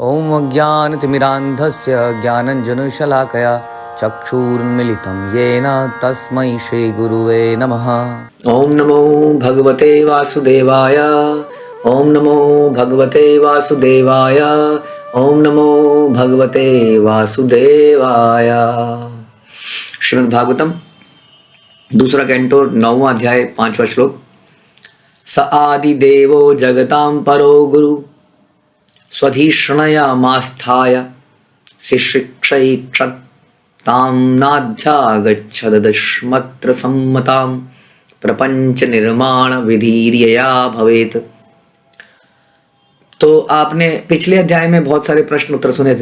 ॐ अज्ञानतिमिरान्धस्य ज्ञानञ्जनशलाकया चक्षुरुन्मिलितं येन तस्मै श्रीगुरुवे नमः। ॐ नमो भगवते वासुदेवाय। ॐ नमो भगवते वासुदेवाय। ॐ नमो भगवते वासुदेवाय। श्रीमद् भागवतम दूसरा कैंटो 9वां अध्याय 5वां श्लोक। स आदिदेवो जगतां परो गुरु स्वधीष्णयामास्थाय शिशिक्षैक्षतां नाध्यागच्छदश्मत्र सम्मतां प्रपंच निर्माण विधीर्यया भवेत्। तो आपने पिछले अध्याय में बहुत सारे प्रश्न सुने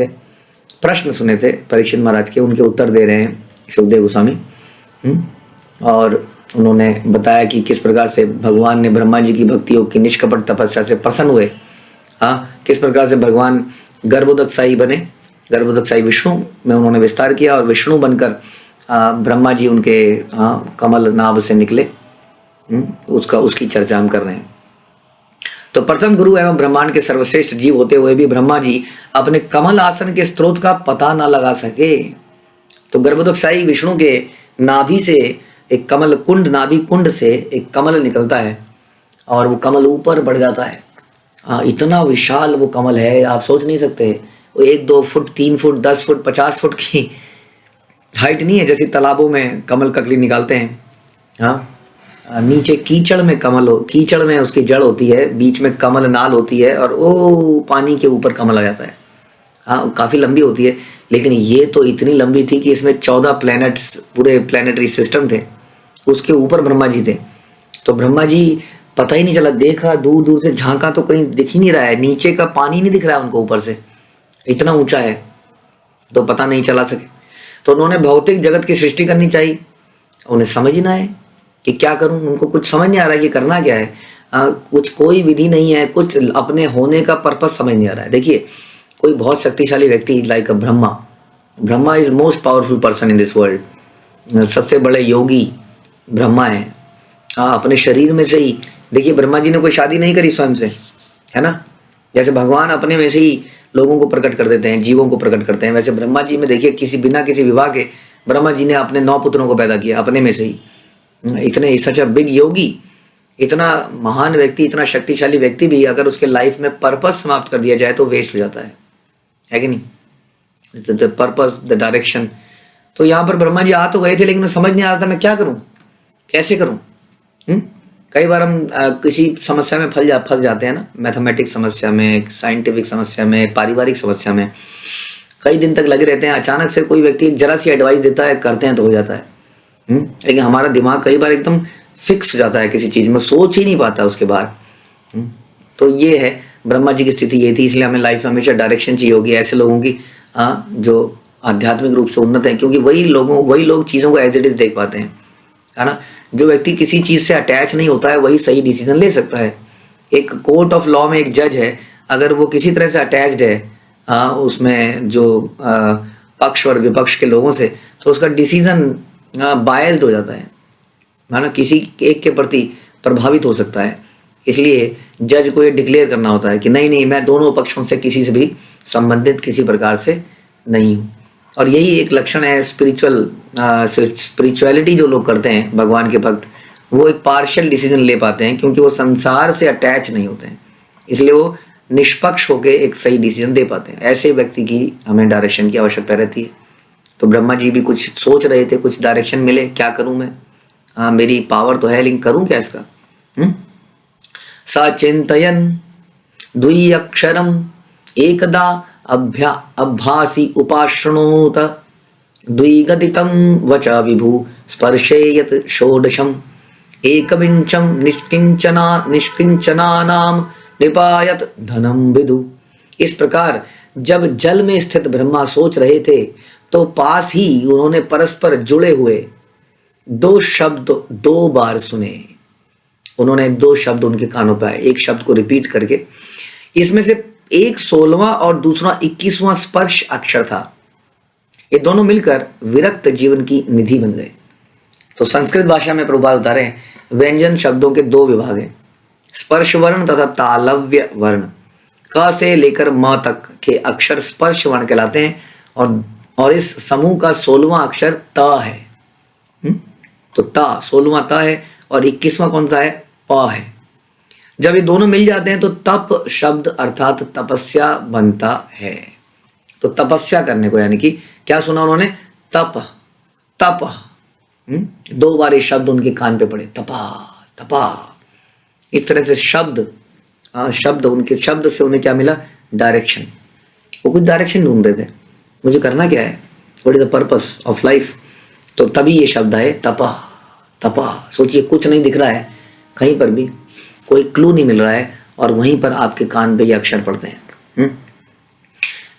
थे परीक्षित महाराज के, उनके उत्तर दे रहे हैं सुखदेव गोस्वामी। और उन्होंने बताया कि किस प्रकार से भगवान ने ब्रह्मा जी की भक्ति योग की निष्कपट तपस्या से प्रसन्न हुए। किस प्रकार से भगवान गर्भोदकशाही बने, गर्भोदकशाही विष्णु में उन्होंने विस्तार किया और विष्णु बनकर ब्रह्मा जी उनके कमल नाभ से निकले। उसकी चर्चा हम कर रहे हैं। तो प्रथम गुरु एवं ब्रह्मांड के सर्वश्रेष्ठ जीव होते हुए भी ब्रह्मा जी अपने कमल आसन के स्रोत का पता ना लगा सके। तो गर्भोदकशाही विष्णु के नाभि से एक कमल कुंड, नाभि कुंड से एक कमल निकलता है और वो कमल ऊपर बढ़ जाता है। इतना विशाल वो कमल है, आप सोच नहीं सकते। वो 1, 2 फुट, 3 फुट, 10 फुट, 50 फुट की हाइट नहीं है जैसे तालाबों में कमल ककड़ी निकालते हैं। नीचे कीचड़ में कीचड़ में उसकी जड़ होती है, बीच में कमल नाल होती है और वो पानी के ऊपर कमल आ जाता है। काफ़ी लंबी होती है, लेकिन ये तो इतनी लंबी थी कि इसमें 14 प्लैनेट्स, पूरे प्लैनेटरी सिस्टम थे। उसके ऊपर ब्रह्मा जी थे। तो ब्रह्मा जी पता ही नहीं चला, देखा दूर दूर से, झांका तो कहीं दिख ही नहीं रहा है, नीचे का पानी नहीं दिख रहा है उनको ऊपर से, इतना ऊंचा है, तो पता नहीं चला सके। तो उन्होंने भौतिक जगत की सृष्टि करनी चाहिए, उन्हें समझ ही ना है कि क्या करूं। उनको कुछ समझ नहीं आ रहा है कि करना क्या है। कोई विधि नहीं है, कुछ अपने होने का पर्पस समझ नहीं आ रहा है। देखिए, कोई बहुत शक्तिशाली व्यक्ति like Brahma is most powerful person in this world. सबसे बड़े योगी ब्रह्मा है। अपने शरीर में से ही देखिए, ब्रह्मा जी ने कोई शादी नहीं करी स्वयं से, है ना। जैसे भगवान अपने में से ही लोगों को प्रकट कर देते हैं, जीवों को प्रकट करते हैं, वैसे ब्रह्मा जी में देखिए बिना किसी विवाह के ब्रह्मा जी ने अपने 9 पुत्रों को पैदा किया अपने में से ही। इतने सच अ बिग योगी, इतना महान व्यक्ति, इतना शक्तिशाली व्यक्ति भी अगर उसके लाइफ में पर्पस समाप्त कर दिया जाए तो वेस्ट हो जाता है कि नहीं। The purpose, the direction. तो यहाँ पर ब्रह्मा जी आ तो गए थे, लेकिन समझ नहीं आ रहा था मैं क्या करूं, कैसे करूं। कई बार हम किसी समस्या में फंस जाते हैं ना, मैथमेटिक्स समस्या में, साइंटिफिक समस्या में, पारिवारिक समस्या में, कई दिन तक लगे रहते हैं। अचानक से कोई व्यक्ति एक जरा सी एडवाइस देता है, करते हैं तो हो जाता है। लेकिन हमारा दिमाग कई बार एकदम फिक्स हो जाता है किसी चीज में, सोच ही नहीं पाता उसके बाद। तो ये है ब्रह्मा जी की स्थिति ये थी। इसलिए हमें लाइफ में हमेशा डायरेक्शन चाहिए होगी ऐसे लोगों की जो आध्यात्मिक रूप से उन्नत है, क्योंकि वही लोग चीजों को एज इट इज देख पाते हैं, है ना। जो व्यक्ति किसी चीज से अटैच नहीं होता है वही सही डिसीजन ले सकता है। एक कोर्ट ऑफ लॉ में एक जज है, अगर वो किसी तरह से अटैच्ड है उसमें जो पक्ष और विपक्ष के लोगों से, तो उसका डिसीजन बायस्ड हो जाता है ना, किसी एक के प्रति प्रभावित हो सकता है। इसलिए जज को ये डिक्लेयर करना होता है कि नहीं, मैं दोनों पक्षों से किसी से भी संबंधित किसी प्रकार से नहीं हूँ। और यही एक लक्षण है स्पिरिचुअलिटी जो लोग करते हैं, भगवान के भक्त, वो एक पार्शियल डिसीजन ले पाते हैं क्योंकि वो संसार से अटैच नहीं होते हैं। इसलिए वो निष्पक्ष होकर एक सही डिसीजन दे पाते हैं। ऐसे व्यक्ति की हमें डायरेक्शन की आवश्यकता रहती है। तो ब्रह्मा जी भी कुछ सोच रहे थे, कुछ डायरेक्शन मिले, क्या करूं मैं, मेरी पावर तो है लेकिन करूं क्या इसका। सचिंतयन् द्व्यक्षरम् एकदा अभ्यासी उपाश्रणोत द्विगदितं वच विभु स्पर्शेयत षोडशम् एकविंशं निष्किंचनानां निपायत धनम विदु। इस प्रकार जब जल में स्थित ब्रह्मा सोच रहे थे तो पास ही उन्होंने परस्पर जुड़े हुए 2 शब्द 2 बार सुने। उन्होंने 2 शब्द उनके कानों पर आए, एक शब्द को रिपीट करके। इसमें से एक 16वां और दूसरा 21वां स्पर्श अक्षर था। ये दोनों मिलकर विरक्त जीवन की निधि बन गए। तो संस्कृत भाषा में प्रभुपाद बता रहे हैं, व्यंजन शब्दों के 2 विभाग हैं, स्पर्श वर्ण तथा तालव्य वर्ण। क से लेकर म तक के अक्षर स्पर्श वर्ण कहलाते हैं और इस समूह का 16वां अक्षर त है। तो त 16वां त है और 21वां कौन सा है? प है। जब ये दोनों मिल जाते हैं तो तप शब्द अर्थात तपस्या बनता है। तो तपस्या करने को, यानी कि क्या सुना उन्होंने? तप तप। 2 बार ये शब्द उनके कान पे पड़े, तपा तपा। इस तरह से शब्द उनके शब्द से उन्हें क्या मिला? डायरेक्शन। वो कुछ डायरेक्शन ढूंढ रहे थे, मुझे करना क्या है, what is the purpose of life. तो तभी ये शब्द आए, तपा तपा। सोचिए, कुछ नहीं दिख रहा है, कहीं पर भी कोई क्लू नहीं मिल रहा है, और वहीं पर आपके कान पे ये अक्षर पड़ते हैं।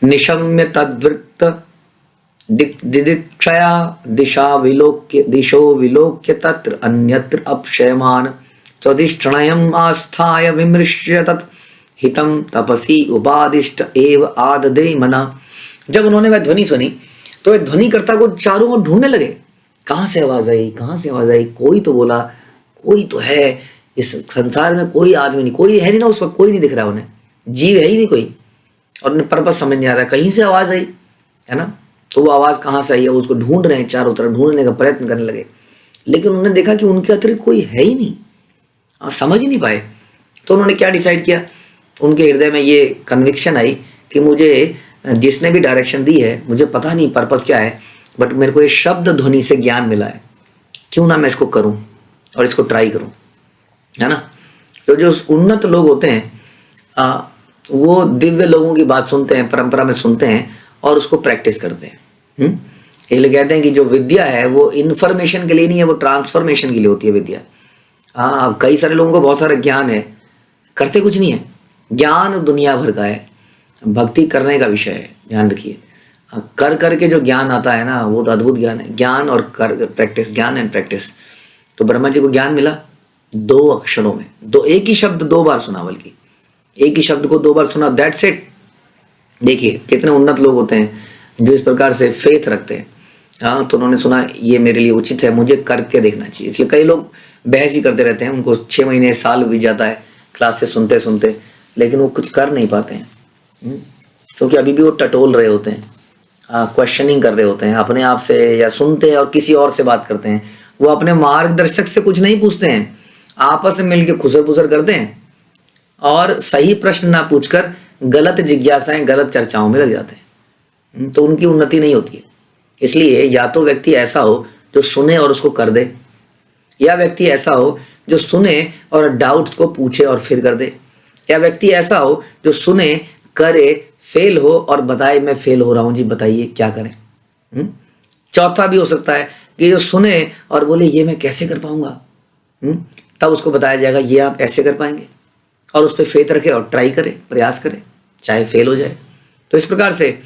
निशम्य तद्वृत्त दिदिक्षया दिशो विलोक्य तत्र अन्यत्र अपक्षयमान स्वधिष्ठिणयम् आस्थाय विमृश्य तत् हितं तपसी उपादिष्ट एव आददे मना। जब उन्होंने वह ध्वनि सुनी तो वह ध्वनिकर्ता को चारों ओर ढूंढने लगे। कहाँ से आवाज आई, कहाँ से आवाज आई? कोई तो बोला, कोई तो है इस संसार में, कोई आदमी नहीं, कोई है नहीं ना उस वक्त, कोई नहीं दिख रहा उन्हें, जीव है ही नहीं कोई, और उन्हें पर्पस समझ नहीं आ रहा, कहीं से आवाज आई है ना। तो वो आवाज कहाँ से आई है, उसको ढूंढ रहे हैं, चारों तरफ ढूंढने का प्रयत्न करने लगे, लेकिन उन्होंने देखा कि उनके अतिरिक्त कोई है ही नहीं, समझ ही नहीं पाए। तो उन्होंने क्या डिसाइड किया, उनके हृदय में ये कन्विक्शन आई कि मुझे जिसने भी डायरेक्शन दी है, मुझे पता नहीं पर्पस क्या है, बट मेरे को ये शब्द ध्वनि से ज्ञान मिला है, क्यों ना मैं इसको करूं और इसको ट्राई करूं, है ना। तो जो उन्नत लोग होते हैं वो दिव्य लोगों की बात सुनते हैं, परंपरा में सुनते हैं और उसको प्रैक्टिस करते हैं। इसलिए कहते हैं कि जो विद्या है वो इन्फॉर्मेशन के लिए नहीं है, वो ट्रांसफॉर्मेशन के लिए होती है विद्या। हाँ, कई सारे लोगों को बहुत सारा ज्ञान है, करते कुछ नहीं है। ज्ञान दुनिया भर का है, भक्ति करने का विषय है, ध्यान रखिए। कर करके जो ज्ञान आता है ना, वो तो अद्भुत ज्ञान है। ज्ञान और कर, प्रैक्टिस, ज्ञान एंड प्रैक्टिस। तो ब्रह्मा जी को ज्ञान मिला 2 अक्षरों में, एक ही शब्द 2 बार सुना, बल्कि एक ही शब्द को 2 बार सुना, दैट्स इट। देखिए कितने उन्नत लोग होते हैं जो इस प्रकार से फेथ रखते हैं। हाँ, तो उन्होंने सुना ये मेरे लिए उचित है, मुझे करके देखना चाहिए। इसलिए कई लोग बहस ही करते रहते हैं, उनको 6 महीने साल बीत जाता है क्लासेस सुनते सुनते, लेकिन वो कुछ कर नहीं पाते हैं, क्योंकि अभी भी वो टटोल रहे होते हैं, क्वेश्चनिंग कर रहे होते हैं अपने आप से, या सुनते हैं और किसी और से बात करते हैं। वो अपने मार्गदर्शक से कुछ नहीं पूछते हैं, आपस में मिलकर खुसर पुसर करते हैं और सही प्रश्न ना पूछकर गलत जिज्ञासाएं, गलत चर्चाओं में लग जाते हैं। तो उनकी उन्नति नहीं होती है। इसलिए या तो व्यक्ति ऐसा हो जो सुने और उसको कर दे, या व्यक्ति ऐसा हो जो सुने और डाउट्स को पूछे और फिर कर दे, या व्यक्ति ऐसा हो जो सुने, करे, फेल हो और बताए मैं फेल हो रहा हूं जी, बताइए क्या करें। चौथा भी हो सकता है कि जो सुने और बोले ये मैं कैसे कर पाऊंगा, तब उसको बताया जाएगा ये आप ऐसे कर पाएंगे, और उस पर फेथ रखे और ट्राई करे, प्रयास करे, चाहे फेल हो जाए। तो इस प्रकार से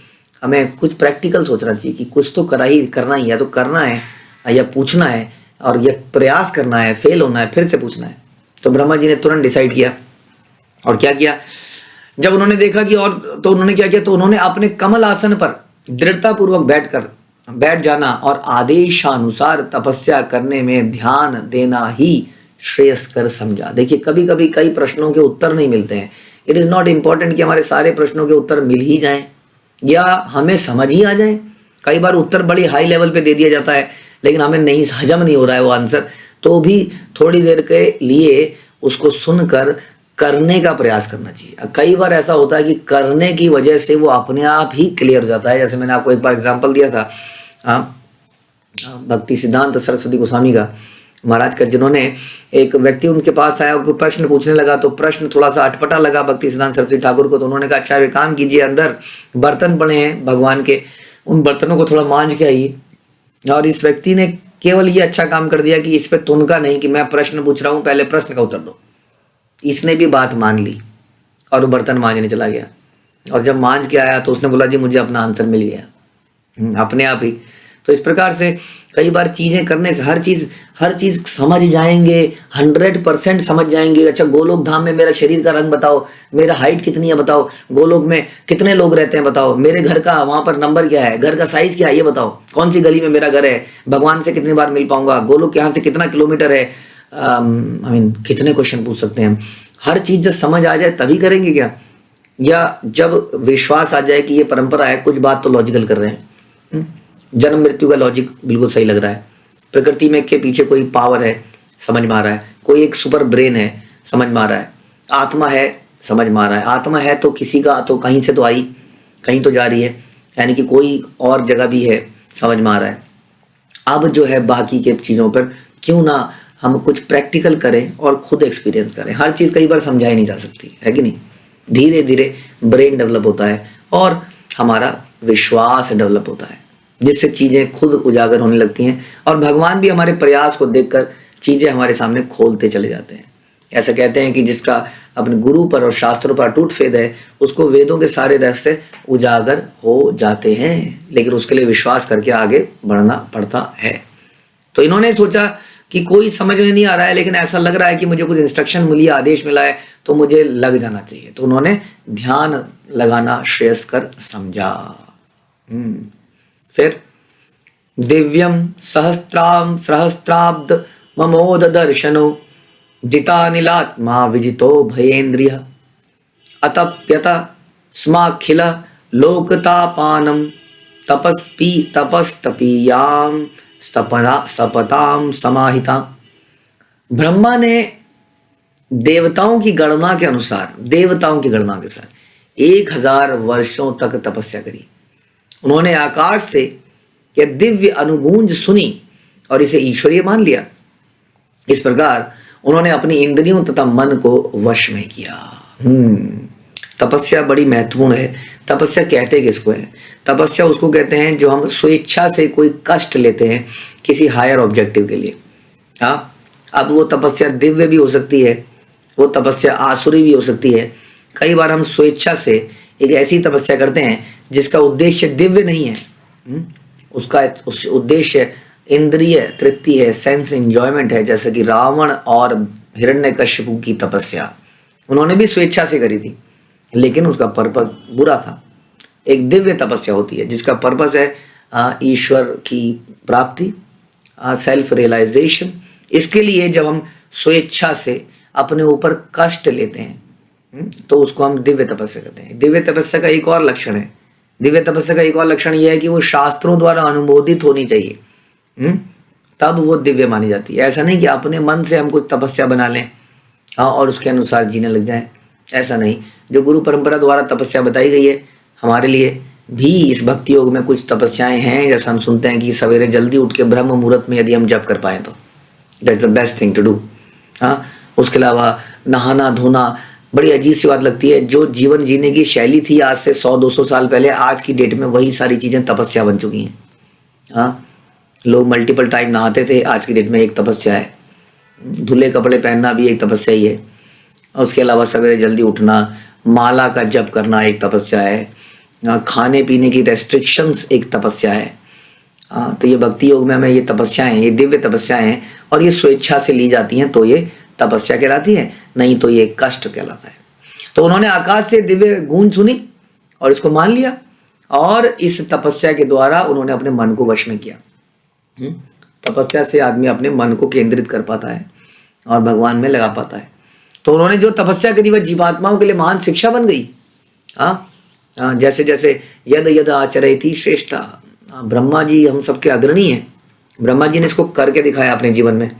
हमें कुछ प्रैक्टिकल सोचना चाहिए कि कुछ तो करना ही, या तो करना है या पूछना है, और यह प्रयास करना है, फेल होना है, फिर से पूछना है। तो ब्रह्मा जी ने तुरंत डिसाइड किया, और क्या किया, जब उन्होंने देखा कि और, तो उन्होंने क्या किया, तो उन्होंने अपने कमल आसन पर दृढ़ता पूर्वक बैठ जाना और आदेशानुसार तपस्या करने में ध्यान देना ही श्रेयस्कर समझा। देखिए कभी कभी कई प्रश्नों के उत्तर नहीं मिलते हैं। इट इज नॉट इम्पॉर्टेंट कि हमारे सारे प्रश्नों के उत्तर मिल ही जाएं या हमें समझ ही आ जाए। कई बार उत्तर बड़ी हाई लेवल पे दे दिया जाता है, लेकिन हमें नहीं, हजम नहीं हो रहा है वो आंसर, तो भी थोड़ी देर के लिए उसको सुनकर करने का प्रयास करना चाहिए। कई बार ऐसा होता है कि करने की वजह से वो अपने आप ही क्लियर हो जाता है। जैसे मैंने आपको एक बार एग्जांपल दिया था भक्ति सिद्धांत सरस्वती गोस्वामी का, महाराज का, जिन्होंने एक व्यक्ति उनके पास आया, उनको प्रश्न पूछने लगा, तो प्रश्न थोड़ा सा अटपटा लगा भक्ति सिद्धांत सरस्वती ठाकुर को। तो उन्होंने कहा अच्छा वे काम कीजिए, अंदर बर्तन पड़े हैं भगवान के, उन बर्तनों को थोड़ा मांझ के आइए। और इस व्यक्ति ने केवल ये अच्छा काम कर दिया कि इस पे तुनका नहीं कि मैं प्रश्न पूछ रहा हूँ, पहले प्रश्न का उत्तर दो। इसने भी बात मान ली और वो बर्तन मांझने चला गया। और जब मांझ के आया तो उसने बोला जी मुझे अपना आंसर मिल गया अपने आप ही। तो इस प्रकार से कई बार चीजें करने से हर चीज समझ जाएंगे, 100% समझ जाएंगे। अच्छा गोलोक धाम में मेरा शरीर का रंग बताओ, मेरा हाइट कितनी है बताओ, गोलोक में कितने लोग रहते हैं बताओ, मेरे घर का वहां पर नंबर क्या है, घर का साइज क्या है ये बताओ, कौन सी गली में मेरा घर है, भगवान से कितनी बार मिल पाऊंगा, गोलोक यहाँ से कितना किलोमीटर है, कितने क्वेश्चन पूछ सकते हैं हम। हर चीज जब समझ आ जाए तभी करेंगे क्या। या जब विश्वास आ जाए कि ये परंपरा है, कुछ बात तो लॉजिकल कर रहे हैं। जन्म मृत्यु का लॉजिक बिल्कुल सही लग रहा है, प्रकृति में के पीछे कोई पावर है, समझ में आ रहा है, कोई एक सुपर ब्रेन है, समझ में आ रहा है, आत्मा है, समझ में आ रहा है। आत्मा है तो किसी का तो कहीं से तो आई, कहीं तो जा रही है, यानी कि कोई और जगह भी है, समझ में आ रहा है। अब जो है बाकी के चीज़ों पर क्यों ना हम कुछ प्रैक्टिकल करें और खुद एक्सपीरियंस करें। हर चीज़ कई बार समझाई नहीं जा सकती है कि नहीं। धीरे धीरे ब्रेन डेवलप होता है और हमारा विश्वास डेवलप होता है, जिससे चीज़ें खुद उजागर होने लगती हैं और भगवान भी हमारे प्रयास को देखकर चीज़ें हमारे सामने खोलते चले जाते हैं। ऐसा कहते हैं कि जिसका अपने गुरु पर और शास्त्रों पर अटूट फेद है, उसको वेदों के सारे रहस्य उजागर हो जाते हैं, लेकिन उसके लिए विश्वास करके आगे बढ़ना पड़ता है। तो इन्होंने सोचा कि कोई समझ में नहीं आ रहा है, लेकिन ऐसा लग रहा है कि मुझे कुछ इंस्ट्रक्शन मिली, आदेश मिला है, तो मुझे लग जाना चाहिए। तो उन्होंने ध्यान लगाना श्रेयस्कर समझा। फिर दिव्यम सहस्त्राब्द ममोद दर्शनो जितानिलात्मा विजितो भयेन्द्रिय अतप्यत स्माखिल लोकतापानम तपस्तपीयाम सपताम समाहिता। ब्रह्मा ने देवताओं की गणना के अनुसार 1000 वर्षों तक तपस्या करी। उन्होंने आकाश से यह दिव्य अनुगूंज सुनी और इसे ईश्वरीय मान लिया। इस प्रकार उन्होंने अपनी इंद्रियों तथा मन को वश में किया। तपस्या बड़ी महत्वपूर्ण है। तपस्या कहते किसको है? तपस्या उसको कहते हैं जो हम स्वेच्छा से कोई कष्ट लेते हैं किसी हायर ऑब्जेक्टिव के लिए। हाँ, अब वो तपस्या दिव्य भी हो सकती है, वो तपस्या आसुरी भी हो सकती है। कई बार हम स्वेच्छा से एक ऐसी तपस्या करते हैं जिसका उद्देश्य दिव्य नहीं है, उसका उद्देश्य इंद्रिय तृप्ति है, सेंस एंजॉयमेंट है। जैसे कि रावण और हिरण्यकश्यपु की तपस्या उन्होंने भी स्वेच्छा से करी थी, लेकिन उसका पर्पस बुरा था। एक दिव्य तपस्या होती है जिसका पर्पस है ईश्वर की प्राप्ति, सेल्फ रियलाइजेशन। इसके लिए जब हम स्वेच्छा से अपने ऊपर कष्ट लेते हैं तो उसको हम दिव्य तपस्या कहते हैं। दिव्य तपस्या का एक और लक्षण है, दिव्य तपस्या का एक और लक्षण यह है कि वो शास्त्रों द्वारा अनुमोदित होनी चाहिए, तब वो दिव्य मानी जाती है। ऐसा नहीं कि अपने मन से हम कुछ तपस्या बना लें और उसके अनुसार जीने लग जाएं, ऐसा नहीं। जो गुरु परंपरा द्वारा तपस्या बताई गई है, हमारे लिए भी इस भक्ति योग में कुछ तपस्याएं हैं। जैसा हम सुनते हैं कि सवेरे जल्दी उठ के ब्रह्म मुहूर्त में यदि हम जप कर पाए तो that's the best thing to do. हाँ, उसके अलावा नहाना धोना, बड़ी अजीब सी बात लगती है। जो जीवन जीने की शैली थी आज से 100-200 साल पहले, आज की डेट में वही सारी चीज़ें तपस्या बन चुकी हैं। हाँ, लोग मल्टीपल टाइम नहाते थे, आज की डेट में एक तपस्या है। धुले कपड़े पहनना भी एक तपस्या ही है। उसके अलावा सवेरे जल्दी उठना, माला का जप करना एक तपस्या है। खाने पीने की रेस्ट्रिक्शंस एक तपस्या है। तो ये भक्ति योग में हमें ये तपस्याएं, ये दिव्य तपस्याएं हैं और ये स्वेच्छा से ली जाती हैं तो ये तपस्या कहलाती है, नहीं तो ये कष्ट कहलाता है। तो उन्होंने आकाश से दिव्य गूंज सुनी और इसको मान लिया और इस तपस्या के द्वारा उन्होंने अपने मन को वश में किया। तपस्या से आदमी अपने मन को केंद्रित कर पाता है और भगवान में लगा पाता है। तो उन्होंने जो तपस्या करी वह जीवात्माओं के लिए महान शिक्षा बन गई। जैसे जैसे यद यद आचरयति श्रेष्ठा, ब्रह्मा जी हम सबके अग्रणी हैं। ब्रह्मा जी ने इसको करके दिखाया, अपने जीवन में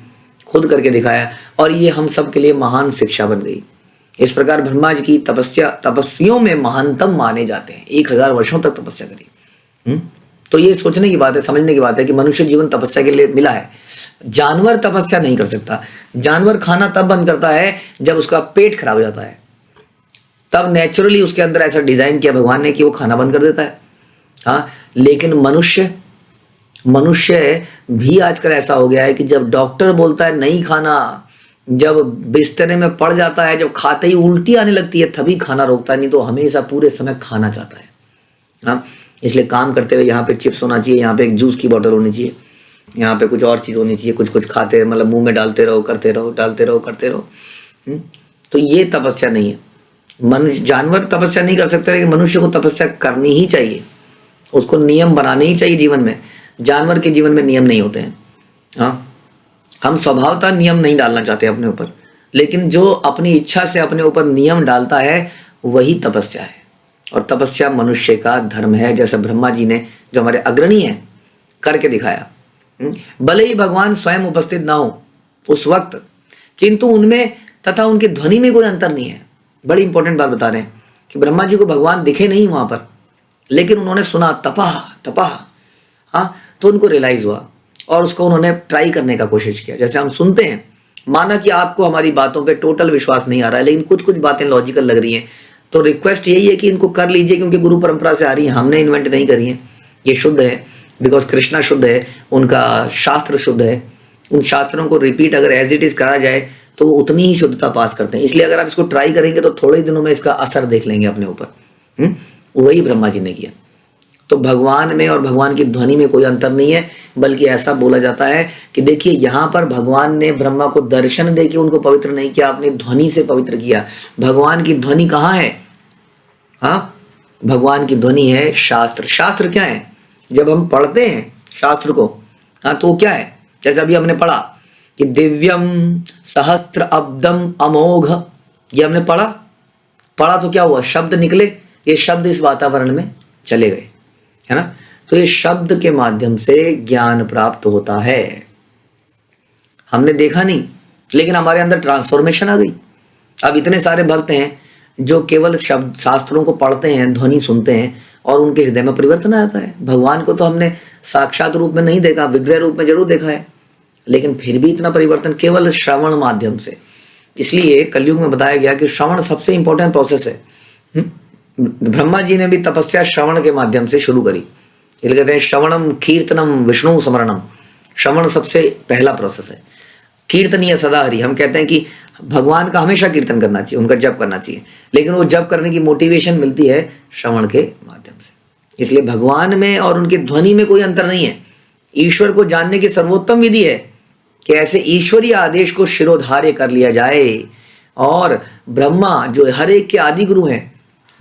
खुद करके दिखाया और ये हम सब के लिए महान शिक्षा बन गई। इस प्रकार ब्रह्मा जी की तपस्या तपस्वियों में महानतम माने जाते हैं। 1000 वर्षों तक तपस्या करी। तो ये सोचने की बात है, समझने की बात है कि मनुष्य जीवन तपस्या के लिए मिला है। जानवर तपस्या नहीं कर सकता। जानवर खाना तब बंद करता है जब उसका पेट खराब हो जाता है, तब नेचुरली उसके अंदर ऐसा डिजाइन किया भगवान ने कि वो खाना बंद कर देता है। हाँ, लेकिन मनुष्य भी आजकल ऐसा हो गया है कि जब डॉक्टर बोलता है नहीं खाना, जब बिस्तरे में पड़ जाता है, जब खाते ही उल्टी आने लगती है, तभी खाना रोकता है, नहीं तो हमेशा पूरे समय खाना चाहता है। हाँ, इसलिए काम करते हुए यहाँ पे चिप्स होना चाहिए, यहाँ पे एक जूस की बोतल होनी चाहिए, यहाँ पे कुछ और चीज़ होनी चाहिए, कुछ खाते मतलब मुंह में डालते रहो, करते रहो, डालते रहो, करते रहो। तो ये तपस्या नहीं है। जानवर तपस्या नहीं कर सकते, लेकिन मनुष्य को तपस्या करनी ही चाहिए। उसको नियम बनाने ही चाहिए जीवन में। जानवर के जीवन में नियम नहीं होते हैं। हाँ, हम स्वभावतः नियम नहीं डालना चाहते अपने ऊपर, लेकिन जो अपनी इच्छा से अपने ऊपर नियम डालता है वही तपस्या है। और तपस्या मनुष्य का धर्म है, जैसे ब्रह्मा जी ने, जो हमारे अग्रणी हैं, करके दिखाया। भले ही भगवान स्वयं उपस्थित ना हो उस वक्त, किंतु उनमें तथा उनकी ध्वनि में कोई अंतर नहीं है। बड़ी इंपॉर्टेंट बात बता रहे हैं कि ब्रह्मा जी को भगवान दिखे नहीं वहां पर, लेकिन उन्होंने सुना तपह तपह, हाँ, तो उनको रियलाइज हुआ और उसको उन्होंने ट्राई करने का कोशिश किया। जैसे हम सुनते हैं, माना कि आपको हमारी बातों पे टोटल विश्वास नहीं आ रहा है, लेकिन कुछ कुछ बातें लॉजिकल लग रही हैं, तो रिक्वेस्ट यही है कि इनको कर लीजिए, क्योंकि गुरु परंपरा से आ रही है, हमने इन्वेंट नहीं करी है, ये शुद्ध है, बिकॉज कृष्णा शुद्ध है, उनका शास्त्र शुद्ध है। उन शास्त्रों को रिपीट अगर एज इट इज करा जाए तो वो उतनी ही शुद्धता पास करते हैं। इसलिए अगर आप इसको ट्राई करेंगे तो थोड़े ही दिनों में इसका असर देख लेंगे अपने ऊपर। वही ब्रह्मा जी ने किया। तो भगवान में और भगवान की ध्वनि में कोई अंतर नहीं है, बल्कि ऐसा बोला जाता है कि देखिए यहाँ पर भगवान ने ब्रह्मा को दर्शन दे के उनको पवित्र नहीं किया, अपनी ध्वनि से पवित्र किया। भगवान की ध्वनि कहाँ है? हाँ, भगवान की ध्वनि है शास्त्र। शास्त्र क्या है? जब हम पढ़ते हैं शास्त्र को, हाँ, तो क्या है? जैसे अभी हमने पढ़ा कि दिव्यम सहस्त्र अब्दम अमोघ, ये हमने पढ़ा तो क्या हुआ? शब्द निकले, ये शब्द इस वातावरण में चले गए, है ना। तो ये शब्द के माध्यम से ज्ञान प्राप्त होता है। हमने देखा नहीं, लेकिन हमारे अंदर ट्रांसफॉर्मेशन आ गई। अब इतने सारे भक्त हैं जो केवल शब्द शास्त्रों को पढ़ते हैं, ध्वनि सुनते हैं और उनके हृदय में परिवर्तन आता है। भगवान को तो हमने साक्षात रूप में नहीं देखा, विग्रह रूप में जरूर देखा है, लेकिन फिर भी इतना परिवर्तन केवल श्रवण माध्यम से। इसलिए कलयुग में बताया गया कि श्रवण सबसे इंपॉर्टेंट प्रोसेस है। ब्रह्मा जी ने भी तपस्या श्रवण के माध्यम से शुरू करी। इसलिए कहते हैं श्रवणम कीर्तनम विष्णु स्मरणम। श्रवण सबसे पहला प्रोसेस है। कीर्तनीय सदा हरि, हम कहते हैं कि भगवान का हमेशा कीर्तन करना चाहिए, उनका जप करना चाहिए, लेकिन वो जप करने की मोटिवेशन मिलती है श्रवण के माध्यम से। इसलिए भगवान में और उनकी ध्वनि में कोई अंतर नहीं है। ईश्वर को जानने की सर्वोत्तम विधि है कि ऐसे ईश्वरीय आदेश को शिरोधार्य कर लिया जाए। और ब्रह्मा जो हर एक के आदि गुरु हैं,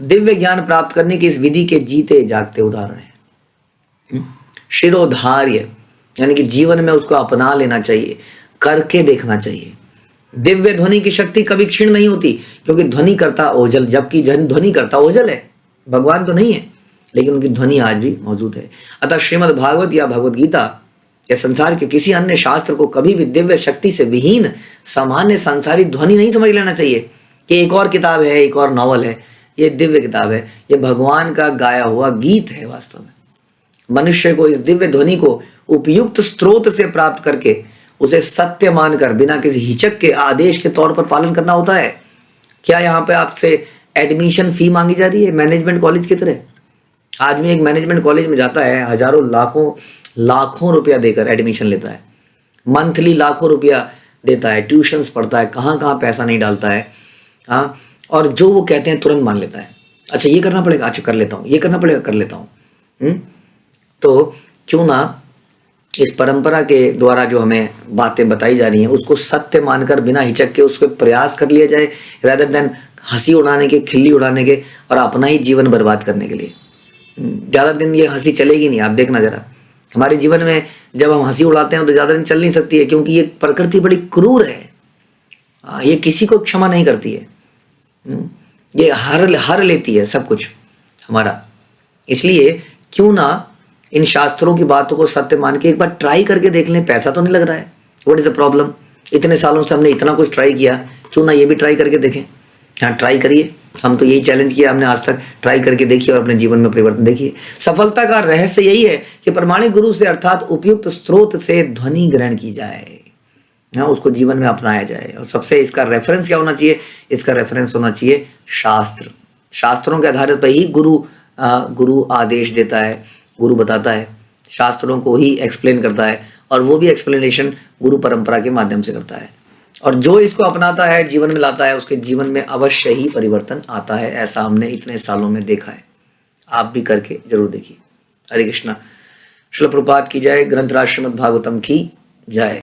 दिव्य ज्ञान प्राप्त करने की इस विधि के जीते जागते उदाहरण हैं। शिरोधार्य यानी कि जीवन में उसको अपना लेना चाहिए, करके देखना चाहिए। दिव्य ध्वनि की शक्ति कभी क्षीण नहीं होती, क्योंकि ध्वनि करता ओझल, जबकि ध्वनि करता ओझल है, भगवान तो नहीं है, लेकिन उनकी ध्वनि आज भी मौजूद है। अतः श्रीमद् भागवत या भगवत गीता या संसार के किसी अन्य शास्त्र को कभी भी दिव्य शक्ति से विहीन सामान्य सांसारिक ध्वनि नहीं समझ लेना चाहिए कि एक और किताब है, एक और नॉवल है। ये दिव्य किताब है, ये भगवान का गाया हुआ गीत है। वास्तव में मनुष्य को इस दिव्य ध्वनि को उपयुक्त स्रोत से प्राप्त करके उसे सत्य मानकर बिना किसी हिचक के आदेश के तौर पर पालन करना होता है। क्या यहाँ पे आपसे एडमिशन फी मांगी जा रही है मैनेजमेंट कॉलेज की तरह? आदमी एक मैनेजमेंट कॉलेज में जाता है, हजारों लाखों रुपया देकर एडमिशन लेता है, मंथली लाखों रुपया देता है, ट्यूशंस पढ़ता है, कहाँ कहाँ पैसा नहीं डालता है, हाँ, और जो वो कहते हैं तुरंत मान लेता है। अच्छा ये करना पड़ेगा, अच्छा कर लेता हूँ, ये करना पड़ेगा, कर लेता हूँ। तो क्यों ना इस परंपरा के द्वारा जो हमें बातें बताई जा रही हैं उसको सत्य मानकर बिना हिचक के उसको प्रयास कर लिया जाए, रादर देन हंसी उड़ाने के, खिल्ली उड़ाने के और अपना ही जीवन बर्बाद करने के लिए। ज़्यादा दिन ये हंसी चलेगी नहीं। आप देखना जरा, हमारे जीवन में जब हम हंसी उड़ाते हैं तो ज़्यादा दिन चल नहीं सकती है, क्योंकि ये प्रकृति बड़ी क्रूर है। ये किसी को क्षमा नहीं करती है, ये हर लेती है सब कुछ हमारा। इसलिए क्यों ना इन शास्त्रों की बातों को सत्य मान के एक बार ट्राई करके देख लें। पैसा तो नहीं लग रहा है, व्हाट इज द प्रॉब्लम? इतने सालों से हमने इतना कुछ ट्राई किया, क्यों ना ये भी ट्राई करके देखें। हाँ, ट्राई करिए। हम तो यही चैलेंज किया हमने आज तक, ट्राई करके देखिए और अपने जीवन में परिवर्तन देखिए। सफलता का रहस्य यही है कि प्रमाणिक गुरु से अर्थात उपयुक्त स्रोत से ध्वनि ग्रहण की जाए, हाँ, उसको जीवन में अपनाया जाए। और सबसे इसका रेफरेंस क्या होना चाहिए? इसका रेफरेंस होना चाहिए शास्त्र। शास्त्रों के आधार पर ही गुरु आदेश देता है, गुरु बताता है, शास्त्रों को ही एक्सप्लेन करता है, और वो भी एक्सप्लेनेशन गुरु परंपरा के माध्यम से करता है। और जो इसको अपनाता है, जीवन में लाता है, उसके जीवन में अवश्य ही परिवर्तन आता है। ऐसा हमने इतने सालों में देखा है। आप भी करके जरूर देखिए। हरे कृष्णा। श्रील प्रभुपाद की जय। ग्रंथराज श्रीमद् भागवतम की जय।